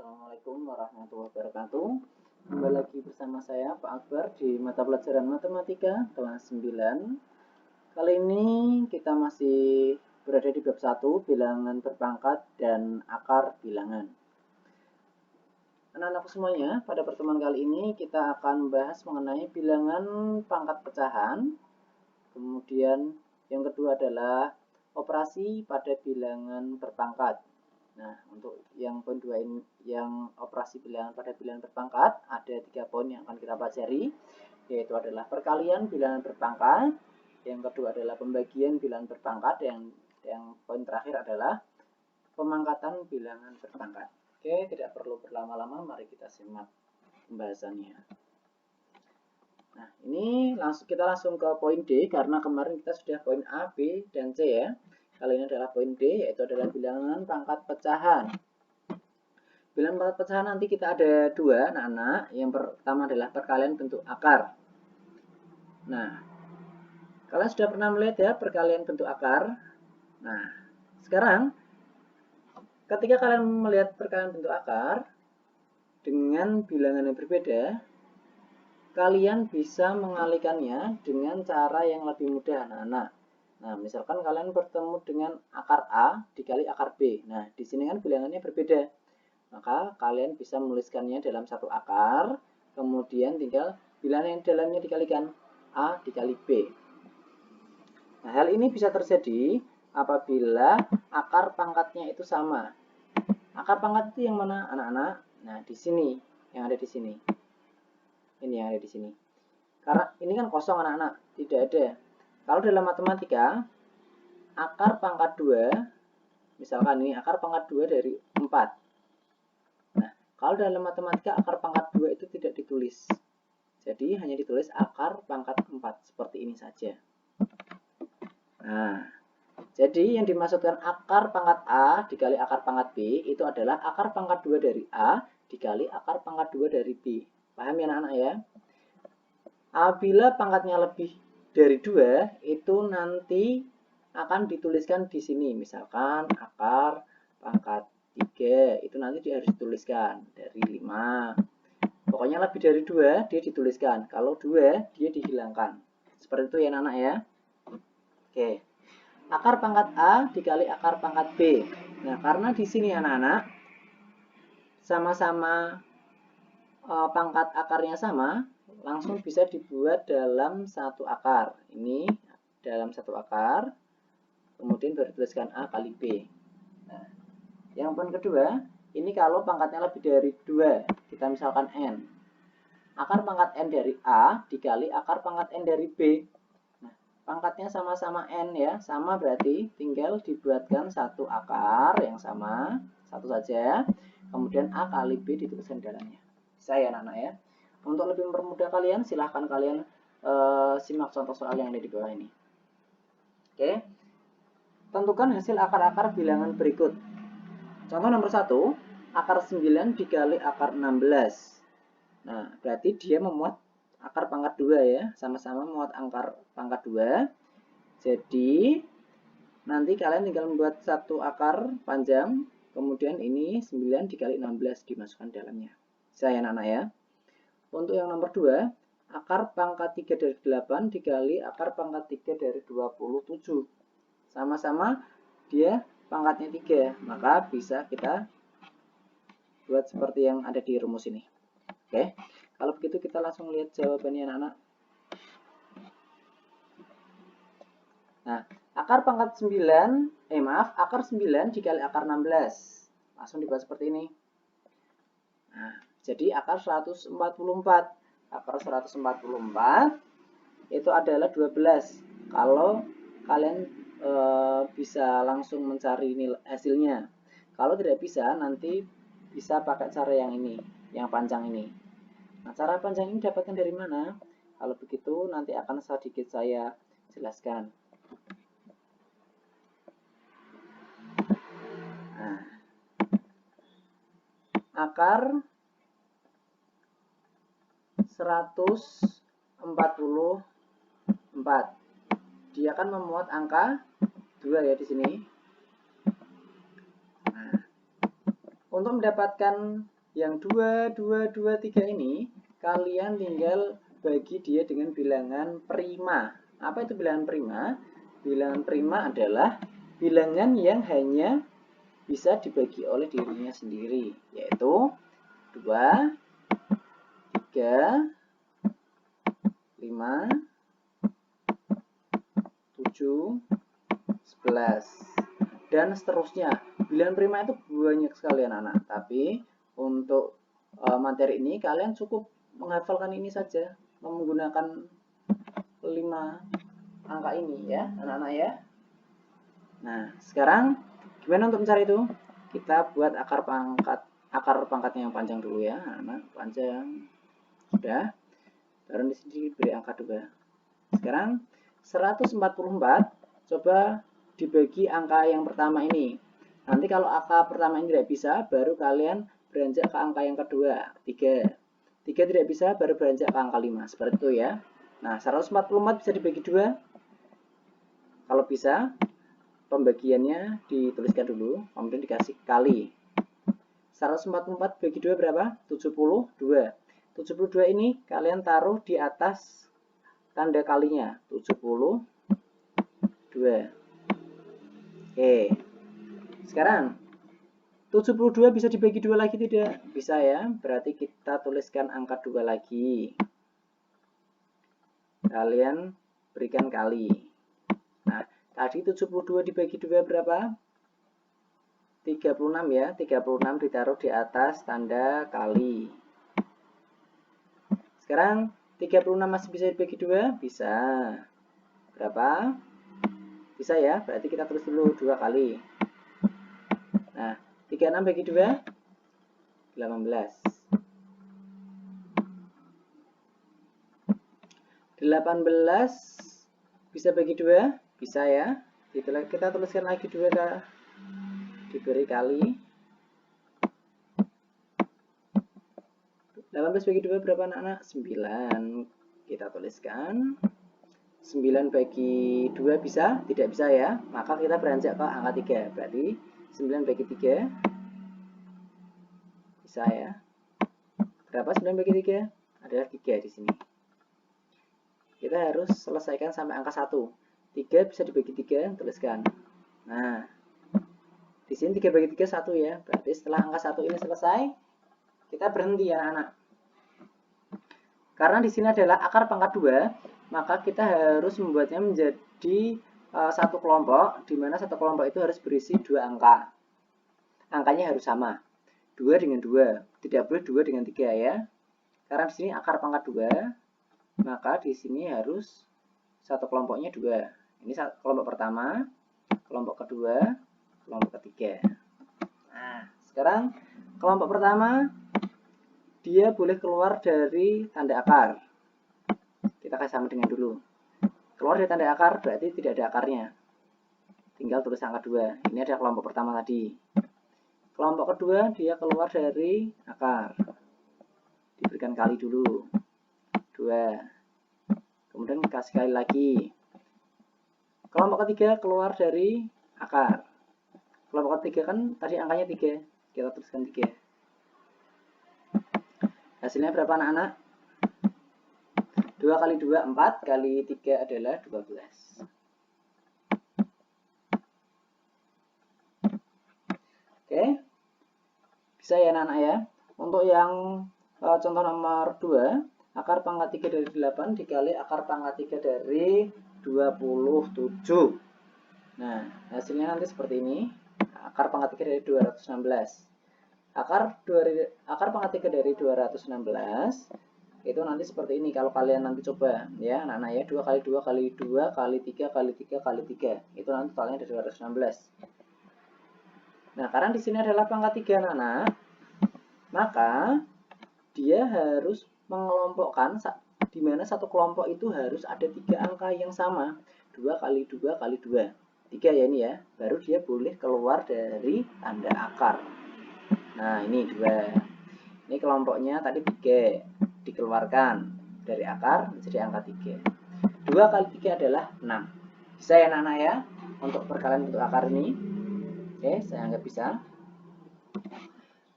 Assalamualaikum warahmatullahi wabarakatuh. Kembali lagi bersama saya Pak Akbar di mata pelajaran Matematika kelas 9. Kali ini kita masih berada di bab 1, bilangan berpangkat dan akar bilangan. Anak-anakku semuanya, pada pertemuan kali ini kita akan membahas mengenai bilangan pangkat pecahan. Kemudian yang kedua adalah operasi pada bilangan berpangkat. Nah, untuk yang poin 2 ini, yang operasi bilangan pada bilangan berpangkat, ada 3 poin yang akan kita pelajari, yaitu adalah perkalian bilangan berpangkat, yang kedua adalah pembagian bilangan berpangkat, yang poin terakhir adalah pemangkatan bilangan berpangkat. Oke, tidak perlu berlama-lama, mari kita simak pembahasannya. Nah, ini kita langsung ke poin D, karena kemarin kita sudah poin A, B, dan C ya. Kali ini adalah poin D, yaitu adalah bilangan pangkat pecahan. Bilangan pangkat pecahan nanti kita ada 2, anak-anak. Yang pertama adalah perkalian bentuk akar. Nah, kalian sudah pernah melihat ya perkalian bentuk akar. Nah, sekarang ketika kalian melihat perkalian bentuk akar dengan bilangan yang berbeda, kalian bisa mengalihkannya dengan cara yang lebih mudah, anak-anak. Nah, misalkan kalian bertemu dengan akar A dikali akar B. Nah, di sini kan bilangannya berbeda. Maka kalian bisa menuliskannya dalam satu akar, kemudian tinggal bilangan yang dalamnya dikalikan A dikali B. Nah, hal ini bisa terjadi apabila akar pangkatnya itu sama. Akar pangkat itu yang mana, anak-anak? Nah, di sini, yang ada di sini. Ini yang ada di sini. Karena ini kan kosong, anak-anak, tidak ada. Kalau dalam matematika, akar pangkat 2, misalkan ini akar pangkat 2 dari 4. Nah, kalau dalam matematika akar pangkat 2 itu tidak ditulis. Jadi hanya ditulis akar pangkat 4, seperti ini saja. Nah, jadi yang dimaksudkan akar pangkat A dikali akar pangkat B itu adalah akar pangkat 2 dari A dikali akar pangkat 2 dari B. Paham ya anak-anak ya? Apabila pangkatnya lebih dari 2, itu nanti akan dituliskan di sini. Misalkan akar pangkat 3, itu nanti dia harus dituliskan dari 5. Pokoknya lebih dari 2, dia dituliskan. Kalau 2, dia dihilangkan. Seperti itu ya anak-anak ya. Oke. Akar pangkat A dikali akar pangkat B. Nah, karena di sini anak-anak sama-sama pangkat akarnya sama, langsung bisa dibuat dalam satu akar. Ini dalam satu akar, kemudian baru tuliskan A kali B. Nah, yang poin kedua, ini kalau pangkatnya lebih dari 2, kita misalkan N. Akar pangkat N dari A dikali akar pangkat N dari B. Nah, pangkatnya sama-sama N ya, sama berarti tinggal dibuatkan satu akar yang sama, satu saja, kemudian A kali B dituliskan dalamnya. Bisa ya anak-anak ya. Untuk lebih mempermudah kalian, silahkan kalian simak contoh soal yang ada di bawah ini. Oke. Tentukan hasil akar-akar bilangan berikut. Contoh nomor 1, akar 9 dikali akar 16. Nah, berarti dia memuat akar pangkat 2 ya, sama-sama memuat akar pangkat 2. Jadi, nanti kalian tinggal membuat satu akar panjang, kemudian ini 9 dikali 16 dimasukkan dalamnya. Bisa ya anak-anak ya. Untuk yang nomor 2, akar pangkat 3 dari 8 dikali akar pangkat 3 dari 27. Sama-sama dia pangkatnya 3, maka bisa kita buat seperti yang ada di rumus ini. Oke, kalau begitu kita langsung lihat jawabannya anak-anak. Nah, akar pangkat 9, akar 9 dikali akar 16. Langsung dibuat seperti ini. Nah, jadi akar 144. Akar 144 itu adalah 12. Kalau kalian bisa langsung mencari hasilnya. Kalau tidak bisa, nanti bisa pakai cara yang ini, yang panjang ini. Nah, cara panjang ini dapatkan dari mana? Kalau begitu, nanti akan sedikit saya jelaskan. Nah, akar 144. Dia akan memuat angka 2 ya di sini. Nah, Untuk mendapatkan yang 2, 2, 2, 3 ini, kalian tinggal bagi dia dengan bilangan prima. Apa itu bilangan prima? Bilangan prima adalah bilangan yang hanya bisa dibagi oleh dirinya sendiri, yaitu 2, 3, 5, 7, 11, dan seterusnya. Bilangan prima itu banyak sekali anak-anak, tapi untuk materi ini kalian cukup menghafalkan ini saja, menggunakan 5 angka ini ya anak-anak ya. Nah, sekarang gimana untuk mencari itu? Kita buat akar pangkatnya yang panjang dulu ya, anak-anak. Panjang. Sudah. Baru di sini beri angka 2. Sekarang 144 coba dibagi angka yang pertama ini. Nanti kalau angka pertama ini tidak bisa, baru kalian beranjak ke angka yang kedua, 3. 3 tidak bisa, baru beranjak ke angka 5. Seperti itu ya. Nah, 144 bisa dibagi 2. Kalau bisa, pembagiannya dituliskan dulu, kemudian dikasih kali. 144 bagi 2 berapa? 72. 72 ini kalian taruh di atas tanda kalinya, 72. Oke. Sekarang 72 bisa dibagi 2 lagi tidak? Bisa ya, berarti kita tuliskan angka 2 lagi. Kalian berikan kali. Nah, tadi 72 dibagi 2 berapa? 36 ya, 36 ditaruh di atas tanda kali. Sekarang 36 masih bisa dibagi 2? Bisa. Berapa? Bisa ya, berarti kita tulis dulu 2 kali. Nah, 36 bagi 2? 18. 18 bisa bagi 2? Bisa ya. Kita tuliskan lagi 2 diberi kali. 18 bagi 2 berapa anak-anak? 9. Kita tuliskan. 9 bagi 2 bisa? Tidak bisa ya. Maka kita beranjak ke angka 3. Berarti 9 bagi 3 bisa ya. Berapa 9 bagi 3? Adalah 3 di sini. Kita harus selesaikan sampai angka 1. 3 bisa dibagi 3, tuliskan. Nah, di sini 3 bagi 3 1 ya. Berarti setelah angka 1 ini selesai, kita berhenti ya anak. Karena di sini adalah akar pangkat 2, maka kita harus membuatnya menjadi satu kelompok, di mana satu kelompok itu harus berisi 2 angka. Angkanya harus sama. 2 dengan 2. Tidak boleh 2 dengan 3 ya. Karena di sini akar pangkat 2, maka di sini harus satu kelompoknya 2. Ini kelompok pertama, kelompok kedua, kelompok ketiga. Nah, sekarang kelompok pertama dia boleh keluar dari tanda akar. Kita kasih sama dengan dulu. Keluar dari tanda akar berarti tidak ada akarnya. Tinggal tulis angka 2. Ini ada kelompok pertama tadi. Kelompok kedua dia keluar dari akar. Diberikan kali dulu. 2. Kemudian kasih kali lagi. Kelompok ketiga keluar dari akar. Kelompok ketiga kan tadi angkanya 3. Kita tuliskan 3. Hasilnya berapa anak-anak? 2 kali 2, 4. Kali 3 adalah 12. Oke. Bisa ya anak-anak ya. Untuk yang contoh nomor 2, akar pangkat 3 dari 8 dikali akar pangkat 3 dari 27. Nah, hasilnya nanti seperti ini. Akar pangkat 3 dari 216. Akar pangkat 3 dari 216 itu nanti seperti ini kalau kalian nanti coba ya anak-anak ya. 2 kali 2 kali 2 kali 3 kali 3 kali 3. Itu nanti totalnya ada 216. Nah, karena di sini adalah pangkat 3 anak-anak, maka dia harus mengelompokkan di mana satu kelompok itu harus ada 3 angka yang sama. 2 kali 2 kali 2. 3 ya ini ya. Baru dia boleh keluar dari tanda akar. Nah, ini 2. Ini kelompoknya tadi 3. Dikeluarkan dari akar menjadi angka 3. 2 kali 3 adalah 6. Bisa ya anak-anak ya untuk perkalian bentuk akar ini? Oke, saya anggap bisa.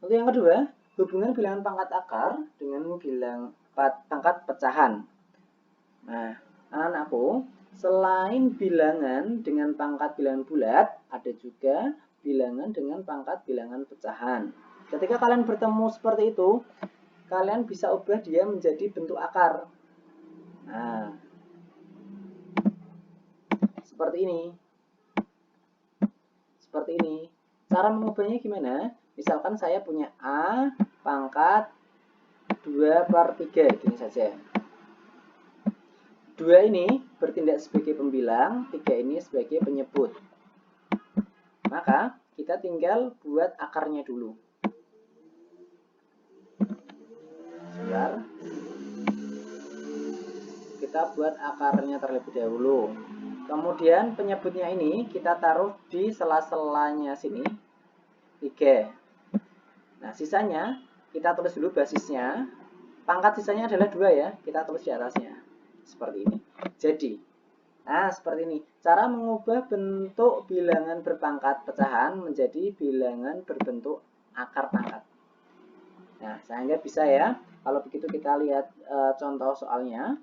Untuk yang kedua, hubungan bilangan pangkat akar dengan pangkat pecahan. Nah, anak-anakku, selain bilangan dengan pangkat bilangan bulat, ada juga bilangan dengan pangkat bilangan pecahan. Ketika kalian bertemu seperti itu, kalian bisa ubah dia menjadi bentuk akar. Nah, seperti ini. Seperti ini. Cara mengubahnya gimana? Misalkan saya punya A pangkat 2/3, gini saja. 2 ini bertindak sebagai pembilang, 3 ini sebagai penyebut. Maka kita tinggal buat akarnya dulu. Sebentar. Kita buat akarnya terlebih dahulu. Kemudian penyebutnya ini kita taruh di sela-selanya sini, 3. Nah, sisanya kita tulis dulu basisnya. Pangkat sisanya adalah 2 ya, kita tulis di atasnya. Seperti ini. Jadi, nah seperti ini. Cara mengubah bentuk bilangan berpangkat pecahan menjadi bilangan berbentuk akar pangkat. Nah, sehingga bisa ya. Kalau begitu kita lihat contoh soalnya.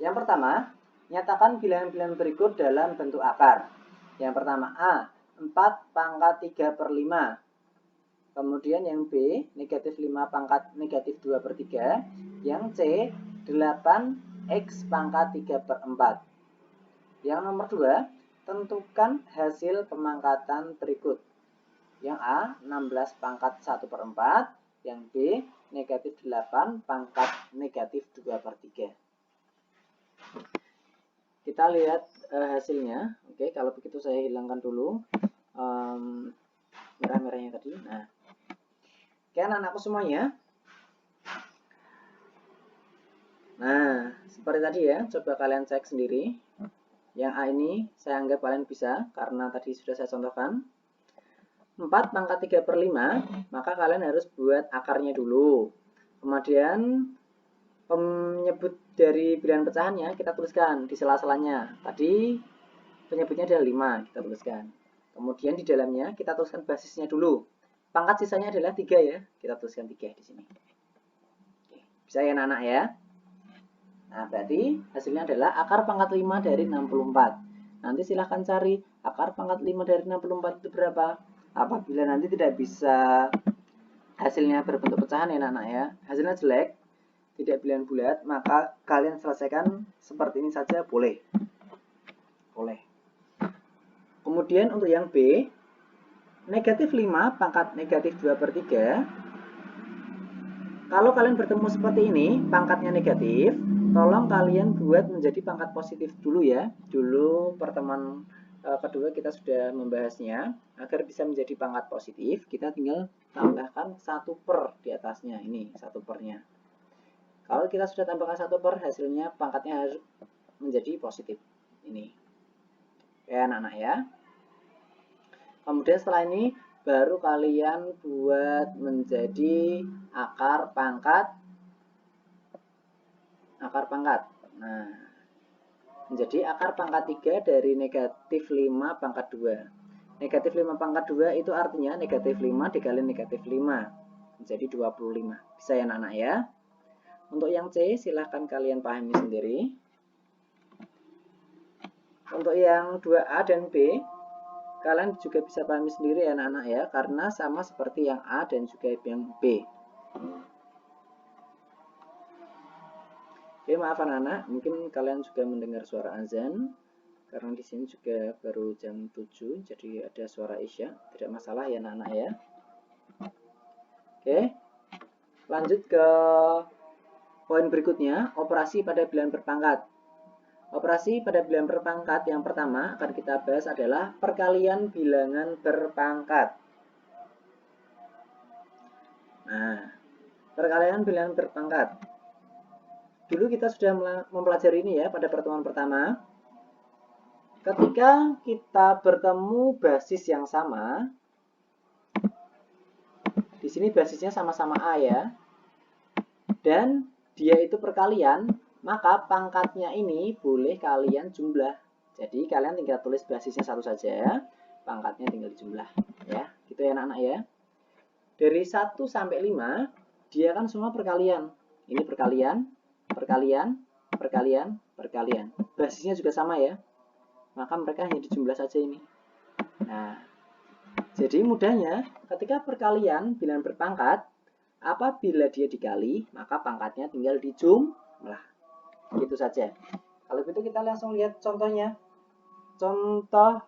Yang pertama, nyatakan bilangan-bilangan berikut dalam bentuk akar. Yang pertama A, 4 pangkat 3/5. Kemudian yang B, negatif 5 pangkat negatif 2/3. Yang C, 8x pangkat 3/4. Yang nomor 2, tentukan hasil pemangkatan berikut. Yang A, 16 pangkat 1/4. Yang B, negatif 8 pangkat negatif 2/3. Kita lihat hasilnya. Oke, kalau begitu saya hilangkan dulu merah-merahnya tadi. Nah, oke anak-anakku semuanya. Nah, seperti tadi ya, coba kalian cek sendiri. Yang A ini saya anggap kalian bisa, karena tadi sudah saya contohkan. 4 pangkat 3/5, maka kalian harus buat akarnya dulu. Kemudian penyebut dari bilangan pecahannya kita tuliskan di sela-selanya. Tadi penyebutnya adalah 5, kita tuliskan. Kemudian di dalamnya kita tuliskan basisnya dulu. Pangkat sisanya adalah 3 ya, kita tuliskan 3 di sini. Oke, bisa ya anak-anak ya? Nah, berarti hasilnya adalah akar pangkat 5 dari 64. Nanti silahkan cari akar pangkat 5 dari 64 itu berapa. Apabila nanti tidak bisa hasilnya berbentuk pecahan ya anak-anak ya, hasilnya jelek, tidak bilangan bulat, maka kalian selesaikan seperti ini saja boleh. Boleh. Kemudian untuk yang B, negatif 5 pangkat negatif 2/3. Kalau kalian bertemu seperti ini, pangkatnya negatif, tolong kalian buat menjadi pangkat positif dulu ya. Dulu pertemuan kedua kita sudah membahasnya. Agar bisa menjadi pangkat positif, kita tinggal tambahkan 1/per di atasnya. Ini 1/nya. Kalau kita sudah tambahkan 1/per, hasilnya pangkatnya harus menjadi positif. Ini. Ya anak-anak ya. Kemudian setelah ini baru kalian buat menjadi akar pangkat. Nah, menjadi akar pangkat 3 dari negatif 5 pangkat 2. Negatif 5 pangkat 2 itu artinya negatif 5 dikali negatif 5. Menjadi 25. Bisa ya anak-anak ya. Untuk yang C, silahkan kalian pahami sendiri. Untuk yang 2A dan B, kalian juga bisa pahami sendiri ya anak-anak ya, karena sama seperti yang A dan juga yang B. Oke, maaf anak-anak, mungkin kalian juga mendengar suara azan, karena di sini juga baru jam 7, jadi ada suara isya, tidak masalah ya anak-anak ya. Oke, lanjut ke poin berikutnya, operasi pada bilangan berpangkat. Operasi pada bilangan berpangkat yang pertama akan kita bahas adalah perkalian bilangan berpangkat. Nah, perkalian bilangan berpangkat. Dulu kita sudah mempelajari ini ya pada pertemuan pertama. Ketika kita bertemu basis yang sama, di sini basisnya sama-sama A ya, dan dia itu perkalian, maka pangkatnya ini boleh kalian jumlah. Jadi kalian tinggal tulis basisnya satu saja, pangkatnya tinggal dijumlah. Ya, gitu ya anak-anak ya. Dari 1 sampai 5, dia kan semua perkalian. Ini perkalian, perkalian, perkalian, perkalian. Basisnya juga sama ya. Maka mereka hanya dijumlah saja ini. Nah, jadi mudahnya ketika perkalian bilangan berpangkat, apabila dia dikali, maka pangkatnya tinggal dijumlah. Gitu saja. Kalau gitu kita langsung lihat contohnya. Contoh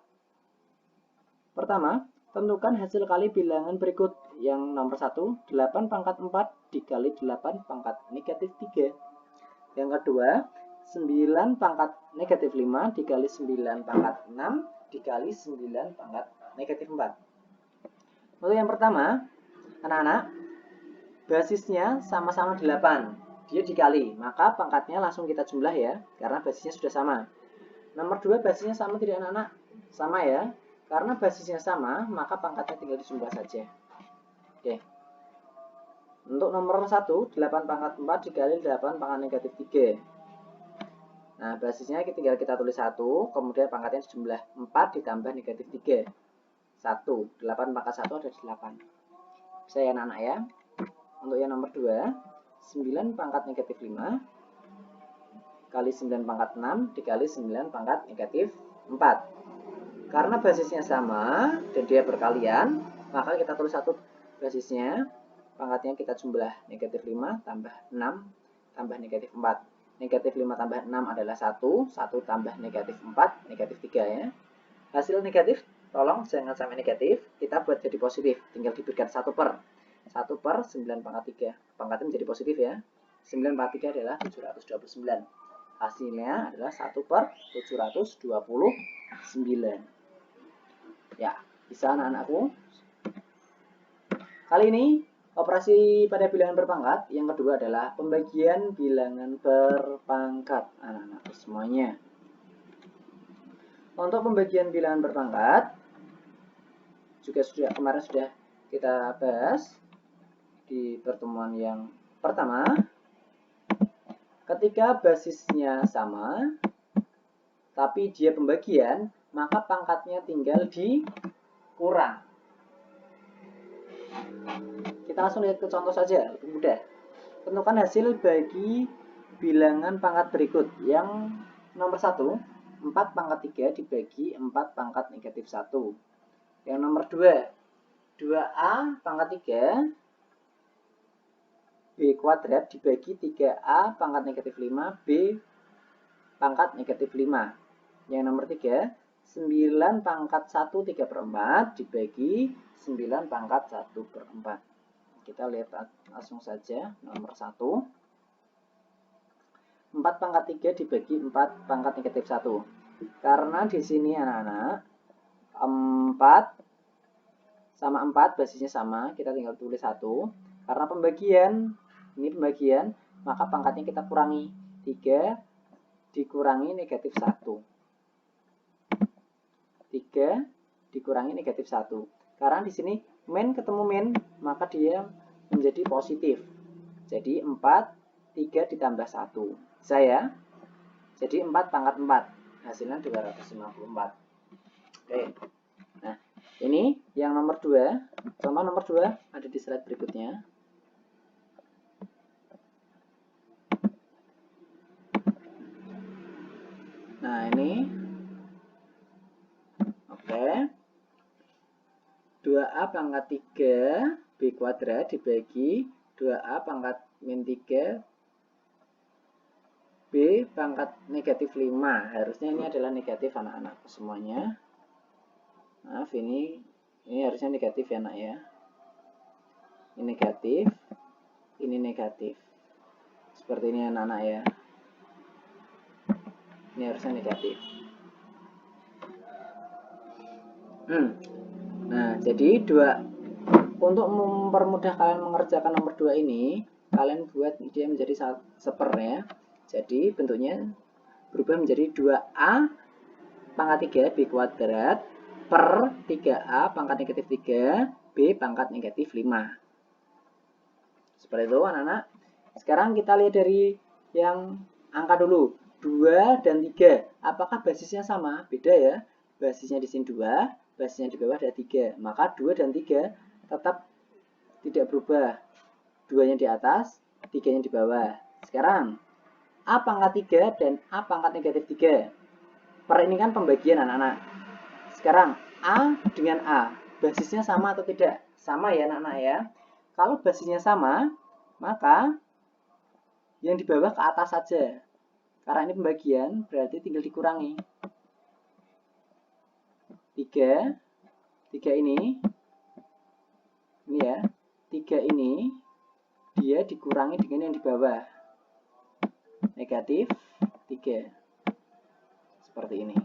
pertama, tentukan hasil kali bilangan berikut. Yang nomor 1, 8 pangkat 4 dikali 8 pangkat negatif 3. Yang kedua, 9 pangkat negatif 5 dikali 9 pangkat 6 dikali 9 pangkat negatif 4. Untuk yang pertama, anak-anak, basisnya sama-sama 8. Dia dikali, maka pangkatnya langsung kita jumlah ya, karena basisnya sudah sama. Nomor 2, basisnya sama tidak anak-anak? Sama ya. Karena basisnya sama, maka pangkatnya tinggal dijumlah saja. Oke. Untuk nomor 1, 8 pangkat 4 dikali 8 pangkat negatif 3. Nah, basisnya tinggal kita tulis 1, kemudian pangkatnya dijumlah 4 ditambah negatif 3. 1, 8 pangkat 1 ada 8. Bisa ya anak-anak ya. Untuk yang nomor 2, 9 pangkat negatif 5 kali 9 pangkat 6 dikali 9 pangkat negatif 4. Karena basisnya sama dan dia perkalian, maka kita tulis 1 basisnya, pangkatnya kita jumlah negatif 5 tambah 6 tambah negatif 4. Negatif 5 tambah 6 adalah 1, 1 tambah negatif 4, negatif 3 ya. Hasil negatif, tolong jangan sampai negatif, kita buat jadi positif, tinggal diberikan 1 per 9 pangkat 3. Pangkatnya menjadi positif ya. 9 pangkat 3 adalah 729. Hasilnya adalah 1 per 729. Ya, bisa anak-anakku. Kali ini operasi pada bilangan berpangkat. Yang kedua adalah pembagian bilangan berpangkat, anak-anak semuanya. Untuk pembagian bilangan berpangkat juga kemarin sudah kita bahas di pertemuan yang pertama. Ketika basisnya sama, tapi dia pembagian, maka pangkatnya tinggal dikurang. Kita langsung lihat ke contoh saja, lebih mudah. Tentukan hasil bagi bilangan pangkat berikut. Yang nomor 1, 4 pangkat 3 dibagi 4 pangkat negatif 1. Yang nomor 2, 2A pangkat 3 B kuadrat dibagi 3A pangkat negatif 5 B pangkat negatif 5. Yang nomor 3, 9 pangkat 1 3/4 dibagi 9 pangkat 1/4. Kita lihat langsung saja nomor 1. 4 pangkat 3 dibagi 4 pangkat negatif 1. Karena di sini anak-anak 4 sama 4 basisnya sama, kita tinggal tulis 1. Karena pembagian, ini pembagian, maka pangkatnya kita kurangi. 3 dikurangi negatif 1. 3 dikurangi negatif 1. Karena di sini min ketemu min, maka dia menjadi positif. Jadi 4, 3 ditambah 1. Bisa ya? Jadi 4 pangkat 4. Hasilnya 254. Oke. Nah, ini yang nomor 2. Contoh nomor 2 ada di slide berikutnya. Nah, ini. Oke. 2A pangkat 3 B kuadrat dibagi 2A pangkat min 3 B pangkat negatif 5. Harusnya ini adalah negatif anak-anak semuanya. Maaf, ini harusnya negatif ya anak ya. Ini negatif, ini negatif. Seperti ini anak-anak ya. Ini harusnya negatif. Nah, jadi untuk mempermudah kalian mengerjakan nomor 2 ini, kalian buat dia menjadi seper ya. Jadi bentuknya berubah menjadi 2A pangkat 3 B kuadrat per 3A pangkat negatif 3 B pangkat negatif 5. Seperti itu anak-anak. Sekarang kita lihat dari yang angka dulu. 2 dan 3. Apakah basisnya sama? Beda ya. Basisnya di sini 2, basisnya di bawah ada 3. Maka 2 dan 3 tetap tidak berubah. 2-nya di atas, 3-nya di bawah. Sekarang, A pangkat 3 dan A pangkat negatif 3. Per ini kan pembagian anak-anak. Sekarang, A dengan A, basisnya sama atau tidak? Sama ya anak-anak ya. Kalau basisnya sama, maka yang di bawah ke atas saja. Karena ini pembagian, berarti tinggal dikurangi. 3 ini ya, 3 ini dia dikurangi dengan yang di bawah, negatif 3, seperti ini.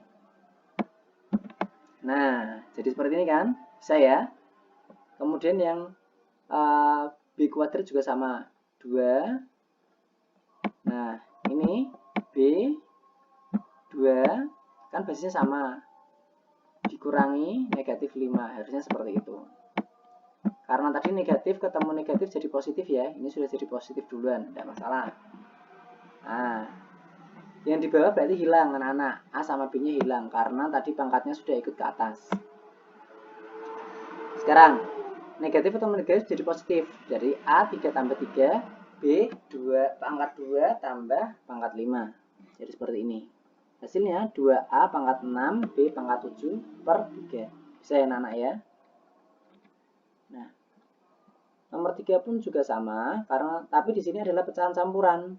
Nah, jadi seperti ini kan, bisa ya. Kemudian yang B kuadrat juga sama, 2. Nah, ini B 2 kan basisnya sama, dikurangi negatif 5, harusnya seperti itu. Karena tadi negatif ketemu negatif jadi positif ya, ini sudah jadi positif duluan, tidak masalah. Nah, yang di bawah berarti hilang anak-anak, A sama B nya hilang karena tadi pangkatnya sudah ikut ke atas. Sekarang negatif atau negatif jadi positif, jadi A 3 tambah 3, B 2 pangkat 2 tambah pangkat 5, jadi seperti ini. Hasilnya 2A pangkat 6, B pangkat 7 per 3. Bisa ya anak-anak ya. Nah, nomor 3 pun juga sama, tapi di sini adalah pecahan campuran.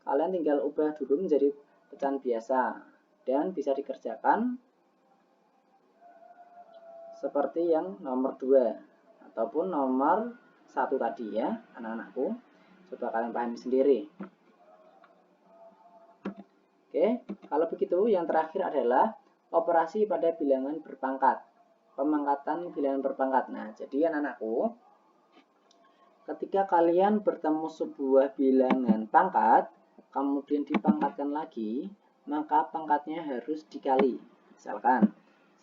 Kalian tinggal ubah dulu menjadi pecahan biasa dan bisa dikerjakan seperti yang nomor 2 ataupun nomor 1 tadi ya, anak-anakku. Coba kalian pahami sendiri. Oke, kalau begitu yang terakhir adalah operasi pada bilangan berpangkat. Pemangkatan bilangan berpangkat. Nah, jadi anak-anakku, ketika kalian bertemu sebuah bilangan pangkat, kemudian dipangkatkan lagi, maka pangkatnya harus dikali. Misalkan,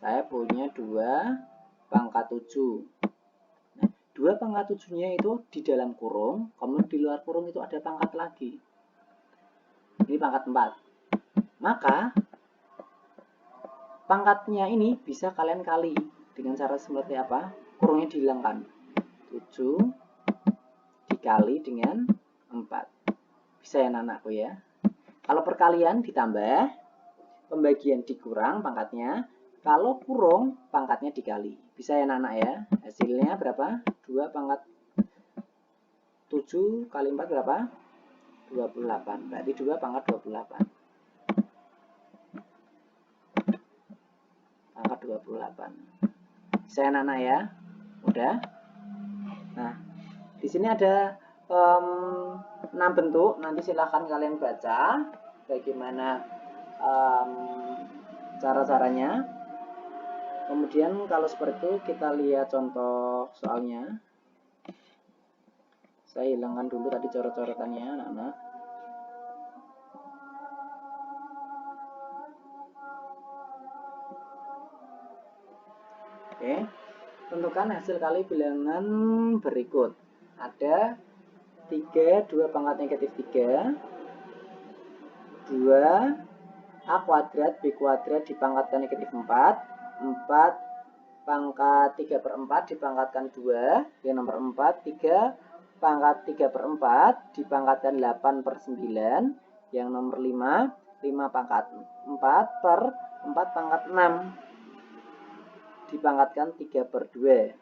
saya punya 2 pangkat 7. Nah, 2 pangkat 7-nya itu di dalam kurung, kemudian di luar kurung itu ada pangkat lagi. Ini pangkat 4. Maka, pangkatnya ini bisa kalian kali dengan cara seperti apa? Kurungnya dihilangkan. 7 dikali dengan 4. Bisa ya anak-anakku ya. Kalau perkalian ditambah, pembagian dikurang pangkatnya. Kalau kurung, pangkatnya dikali. Bisa ya anak-anak ya. Hasilnya berapa? 2 pangkat 7 kali 4 berapa? 28. Berarti 2 pangkat 28. Pangkat 28. Bisa ya anak-anak ya. Udah. Nah, di sini ada 6 bentuk. Nanti silahkan kalian baca bagaimana cara-caranya. Kemudian kalau seperti itu kita lihat contoh soalnya. Saya hilangkan dulu tadi coret-coretannya anak-anak. Oke, tentukan hasil kali bilangan berikut. Ada 3, 2 pangkat negatif 3, 2 A kuadrat B kuadrat dipangkatkan negatif 4, 4 pangkat 3 per 4 dipangkatkan 2, yang nomor 4, 3 pangkat 3 per 4 dipangkatkan 8 per 9, yang nomor 5, 5 pangkat 4 per 4 pangkat 6 dipangkatkan 3 per 2.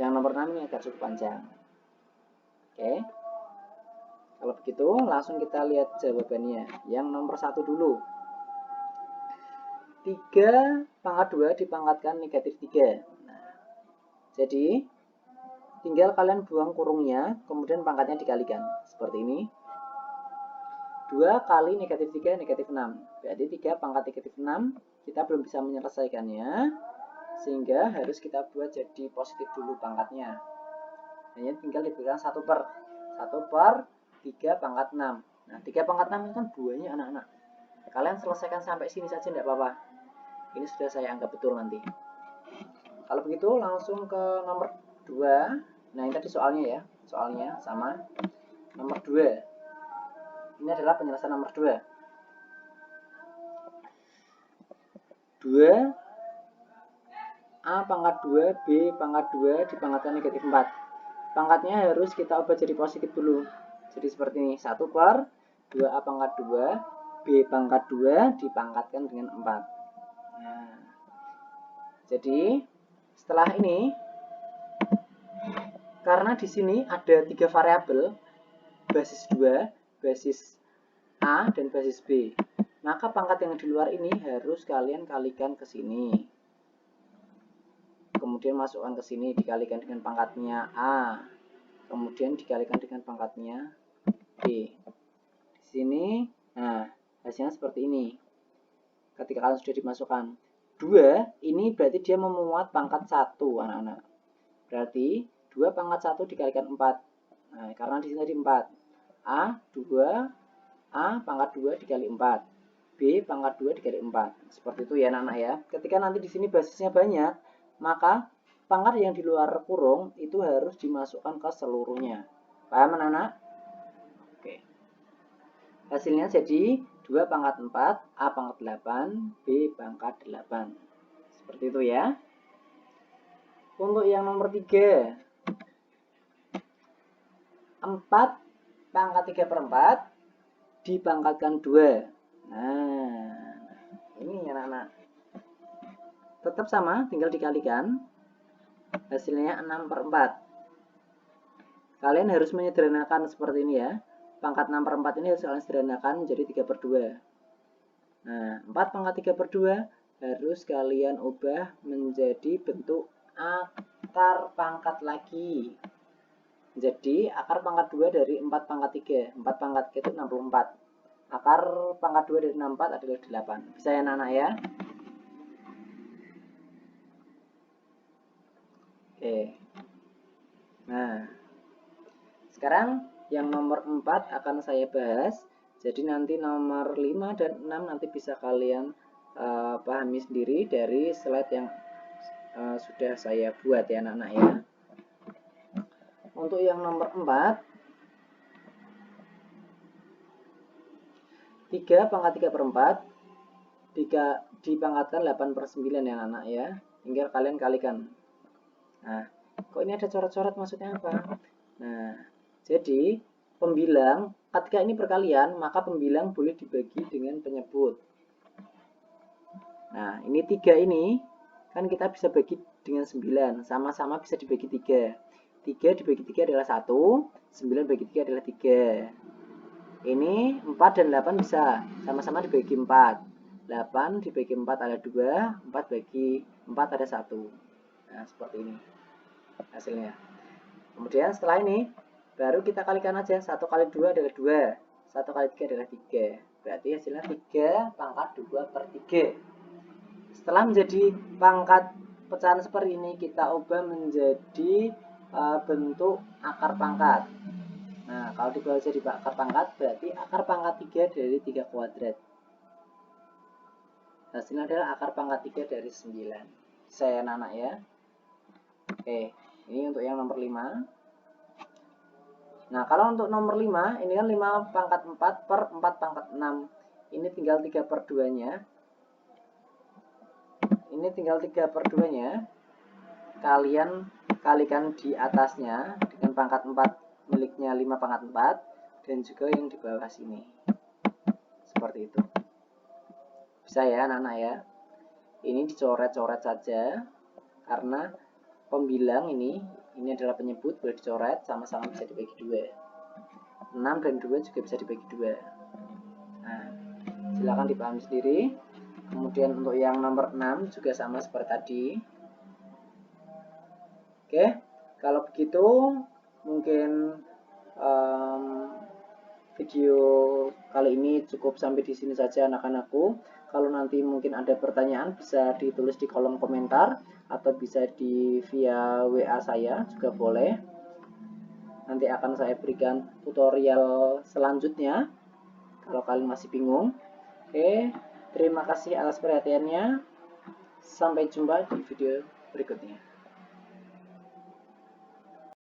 Yang nomor 6 ini agak cukup panjang. Oke. Kalau begitu langsung kita lihat jawabannya. Yang nomor 1 dulu. 3 pangkat 2 dipangkatkan negatif 3. Nah, jadi tinggal kalian buang kurungnya, kemudian pangkatnya dikalikan. Seperti ini. 2 kali negatif 3, negatif 6. Berarti 3 pangkat negatif 6. Kita belum bisa menyelesaikannya, sehingga harus kita buat jadi positif dulu pangkatnya. Hanya tinggal diberikan 1 per 3 pangkat 6. Nah, 3 pangkat 6 itu kan buahnya anak-anak. Kalian selesaikan sampai sini saja tidak apa-apa. Ini sudah saya anggap betul nanti. Kalau begitu langsung ke nomor 2. Nah, ini tadi soalnya ya. Soalnya sama. Nomor 2. Ini adalah penjelasan nomor 2. 2 A pangkat 2, B pangkat 2 dipangkatkan negatif 4. Pangkatnya harus kita ubah jadi positif dulu. Jadi seperti ini, 1 per 2A pangkat 2, B pangkat 2 dipangkatkan dengan 4. Nah, jadi setelah ini, karena di sini ada 3 variabel, basis 2, basis A, dan basis B, maka pangkat yang di luar ini harus kalian kalikan ke sini. Kemudian masukkan ke sini, dikalikan dengan pangkatnya A. Kemudian dikalikan dengan pangkatnya B. Di sini, nah, hasilnya seperti ini. Ketika kalian sudah dimasukkan 2, ini berarti dia memuat pangkat 1, anak-anak. Berarti 2 pangkat 1 dikalikan 4. Nah, karena di sini tadi 4. A, 2, A pangkat 2 dikali 4. B pangkat 2 dikali 4. Seperti itu ya, anak-anak ya. Ketika nanti di sini basisnya banyak, maka pangkat yang di luar kurung itu harus dimasukkan ke seluruhnya. Paham, anak-anak? Oke. Hasilnya jadi 2 pangkat 4, A pangkat 8, B pangkat 8. Seperti itu ya. Untuk yang nomor 3, 4 pangkat 3 per 4 dipangkatkan 2. Nah, ini ya anak-anak. Tetap sama, tinggal dikalikan. Hasilnya 6 per 4. Kalian harus menyederhanakan seperti ini ya. Pangkat 6 per 4 ini harus kalian sederhanakan menjadi 3 per 2. Nah, 4 pangkat 3 per 2 harus kalian ubah menjadi bentuk akar pangkat lagi. Jadi, akar pangkat 2 dari 4 pangkat 3. 4 pangkat 3 itu 64. Akar pangkat 2 dari 64 adalah 8. Bisa ya, anak-anak ya? Oke. Nah, sekarang yang nomor 4 akan saya bahas. Jadi nanti nomor 5 dan 6 nanti bisa kalian pahami sendiri dari slide yang sudah saya buat ya, anak-anak ya. Untuk yang nomor 4, 3 pangkat 3 per 4 dipangkatkan 8 per 9 ya, anak-anak ya. Tinggal kalian kalikan. Nah, kok ini ada coret-coret, maksudnya apa? Nah, jadi pembilang, ketika ini perkalian, maka pembilang boleh dibagi dengan penyebut. Nah, ini 3 ini, kan kita bisa bagi dengan 9, sama-sama bisa dibagi 3. 3 dibagi 3 adalah 1, 9 bagi 3 adalah 3. Ini 4 dan 8 bisa sama-sama dibagi 4. 8 dibagi 4 ada 2, 4 bagi 4 ada 1. Nah, seperti ini hasilnya. Kemudian setelah ini, baru kita kalikan aja. 1 kali 2 adalah 2. 1 kali 3 adalah 3. Berarti hasilnya 3 pangkat 2 per 3. Setelah menjadi pangkat pecahan seperti ini, kita ubah menjadi bentuk akar pangkat. Nah, kalau dibawa jadi akar pangkat, berarti akar pangkat 3 dari 3 kuadrat. Hasilnya adalah akar pangkat 3 dari 9. Saya anak-anak ya. Oke, ini untuk yang nomor 5. Nah, kalau untuk nomor 5, ini kan 5 pangkat 4 per 4 pangkat 6. Ini tinggal 3 per 2-nya. Ini tinggal 3 per 2-nya. Kalian kalikan di atasnya dengan pangkat 4 miliknya 5 pangkat 4. Dan juga yang di bawah sini. Seperti itu. Bisa ya, anak-anak ya. Ini dicoret-coret saja. Karena pembilang ini adalah penyebut, boleh dicoret, sama-sama bisa dibagi 2. 6 dan 2 juga bisa dibagi 2. Nah, silakan dipahami sendiri. Kemudian untuk yang nomor 6 juga sama seperti tadi. Oke, kalau begitu mungkin video kali ini cukup sampai di sini saja, anak-anakku. Kalau nanti mungkin ada pertanyaan bisa ditulis di kolom komentar atau bisa di via WA saya juga boleh. Nanti akan saya berikan tutorial selanjutnya kalau kalian masih bingung. Oke, terima kasih atas perhatiannya. Sampai jumpa di video berikutnya.